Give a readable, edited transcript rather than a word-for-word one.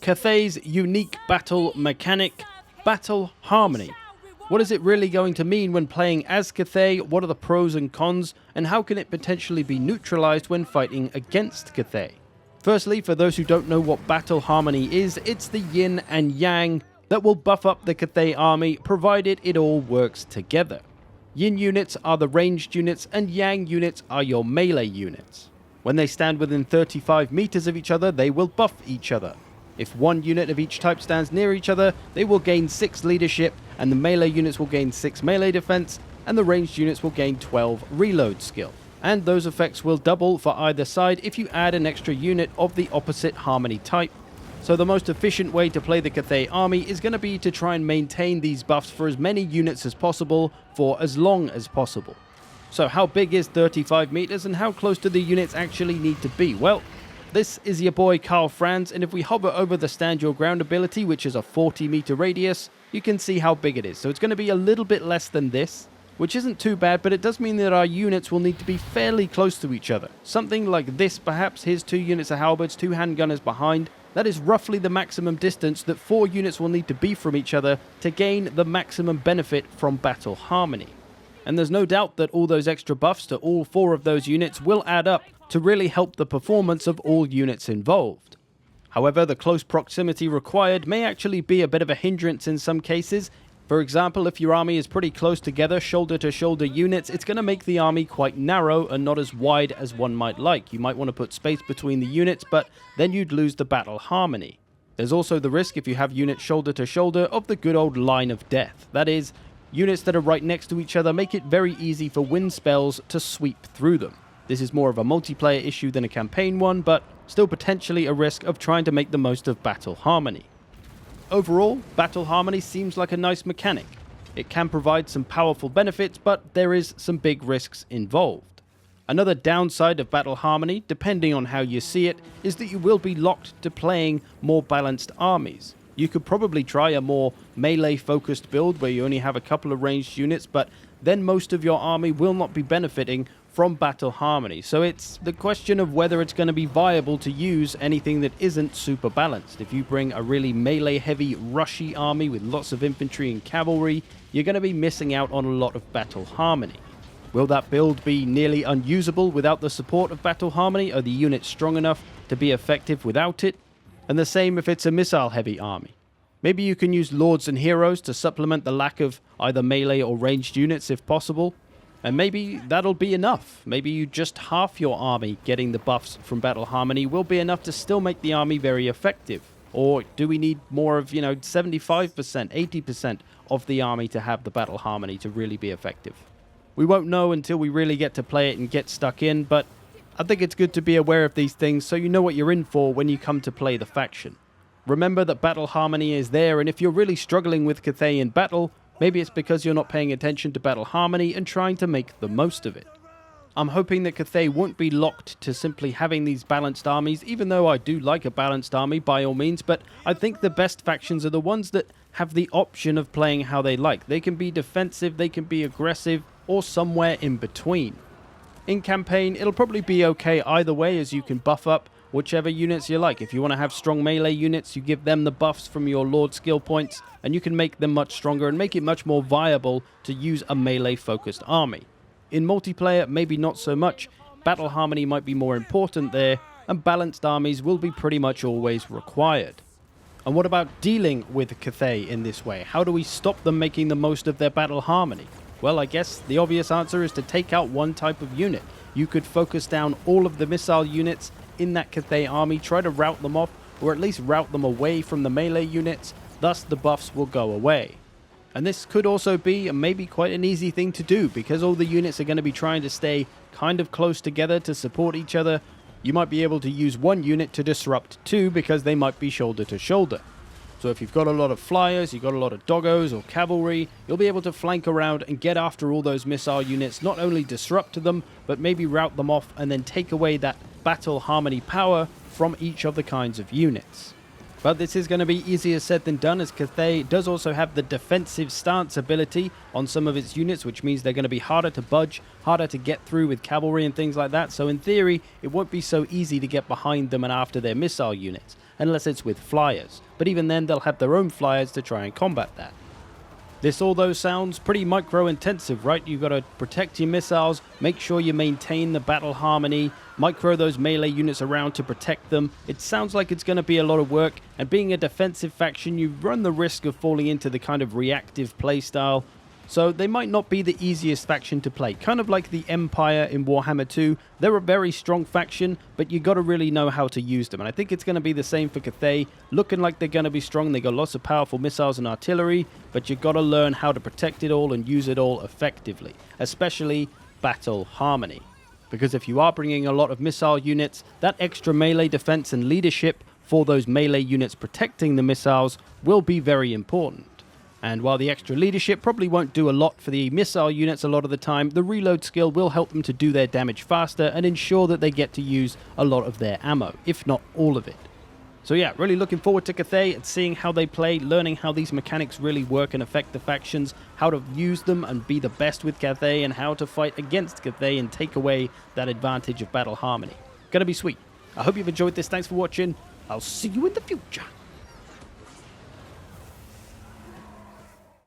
Cathay's unique battle mechanic, Battle Harmony. What is it really going to mean when playing as Cathay? What are the pros and cons? And how can it potentially be neutralized when fighting against Cathay? Firstly, for those who don't know what Battle Harmony is, it's the yin and yang that will buff up the Cathay army provided it all works together. Yin units are the ranged units and yang units are your melee units. When they stand within 35 meters of each other, they will buff each other. If one unit of each type stands near each other, they will gain 6 leadership, and the melee units will gain 6 melee defense, and the ranged units will gain 12 reload skill. And those effects will double for either side if you add an extra unit of the opposite harmony type. So the most efficient way to play the Cathay army is going to be to try and maintain these buffs for as many units as possible for as long as possible. So how big is 35 meters and how close do the units actually need to be? Well, this is your boy Carl Franz, and if we hover over the stand your ground ability, which is a 40 meter radius, you can see how big it is. So it's going to be a little bit less than this, which isn't too bad, but it does mean that our units will need to be fairly close to each other. Something like this perhaps. Here's 2 units of halberds, 2 handgunners behind. That is roughly the maximum distance that 4 units will need to be from each other to gain the maximum benefit from Battle Harmony. And there's no doubt that all those extra buffs to all 4 of those units will add up to really help the performance of all units involved. However, the close proximity required may actually be a bit of a hindrance in some cases. For example, if your army is pretty close together, shoulder to shoulder units, it's going to make the army quite narrow and not as wide as one might like. You might want to put space between the units, but then you'd lose the battle harmony. There's also the risk, if you have units shoulder to shoulder, of the good old line of death. That is, units that are right next to each other make it very easy for wind spells to sweep through them. This is more of a multiplayer issue than a campaign one, but still potentially a risk of trying to make the most of Battle Harmony. Overall, Battle Harmony seems like a nice mechanic. It can provide some powerful benefits, but there is some big risks involved. Another downside of Battle Harmony, depending on how you see it, is that you will be locked to playing more balanced armies. You could probably try a more melee-focused build where you only have a couple of ranged units, but then most of your army will not be benefiting from Battle Harmony. So it's the question of whether it's going to be viable to use anything that isn't super balanced. If you bring a really melee-heavy, rushy army with lots of infantry and cavalry, you're going to be missing out on a lot of Battle Harmony. Will that build be nearly unusable without the support of Battle Harmony? Are the units strong enough to be effective without it? And the same if it's a missile-heavy army. Maybe you can use Lords and Heroes to supplement the lack of either melee or ranged units if possible. And maybe that'll be enough. Maybe you just half your army getting the buffs from Battle Harmony will be enough to still make the army very effective. Or do we need more of, 75%, 80% of the army to have the Battle Harmony to really be effective? We won't know until we really get to play it and get stuck in, but I think it's good to be aware of these things so you know what you're in for when you come to play the faction. Remember that Battle Harmony is there, and if you're really struggling with Cathay in battle, maybe it's because you're not paying attention to Battle Harmony and trying to make the most of it. I'm hoping that Cathay won't be locked to simply having these balanced armies, even though I do like a balanced army by all means, but I think the best factions are the ones that have the option of playing how they like. They can be defensive, they can be aggressive, or somewhere in between. In campaign, it'll probably be okay either way, as you can buff up whichever units you like. If you want to have strong melee units, you give them the buffs from your Lord skill points, and you can make them much stronger and make it much more viable to use a melee-focused army. In multiplayer, maybe not so much. Battle Harmony might be more important there, and balanced armies will be pretty much always required. And what about dealing with Cathay in this way? How do we stop them making the most of their Battle Harmony? Well, I guess the obvious answer is to take out one type of unit. You could focus down all of the missile units in that Cathay army, try to rout them off, or at least route them away from the melee units, thus the buffs will go away. And this could also be maybe quite an easy thing to do, because all the units are going to be trying to stay kind of close together to support each other. You might be able to use one unit to disrupt 2 because they might be shoulder to shoulder. So if you've got a lot of flyers, you've got a lot of doggos or cavalry, you'll be able to flank around and get after all those missile units, not only disrupt them, but maybe rout them off and then take away that Battle Harmony power from each of the kinds of units. But this is going to be easier said than done, as Cathay does also have the defensive stance ability on some of its units, which means they're going to be harder to budge, harder to get through with cavalry and things like that. So in theory, it won't be so easy to get behind them and after their missile units. unless it's with flyers, but even then they'll have their own flyers to try and combat that. This all though sounds pretty micro-intensive, right? You've got to protect your missiles, make sure you maintain the battle harmony, micro those melee units around to protect them. It sounds like it's going to be a lot of work, and being a defensive faction, you run the risk of falling into the kind of reactive playstyle. So they might not be the easiest faction to play. Kind of like the Empire in Warhammer 2. They're a very strong faction, but you got to really know how to use them. And I think it's going to be the same for Cathay. Looking like they're going to be strong. They got lots of powerful missiles and artillery, but you got to learn how to protect it all and use it all effectively. Especially battle harmony. Because if you are bringing a lot of missile units, that extra melee defense and leadership for those melee units protecting the missiles will be very important. And while the extra leadership probably won't do a lot for the missile units a lot of the time, the reload skill will help them to do their damage faster and ensure that they get to use a lot of their ammo, if not all of it. So yeah, really looking forward to Cathay and seeing how they play, learning how these mechanics really work and affect the factions, how to use them and be the best with Cathay, and how to fight against Cathay and take away that advantage of battle harmony. Gonna be sweet. I hope you've enjoyed this. Thanks for watching. I'll see you in the future.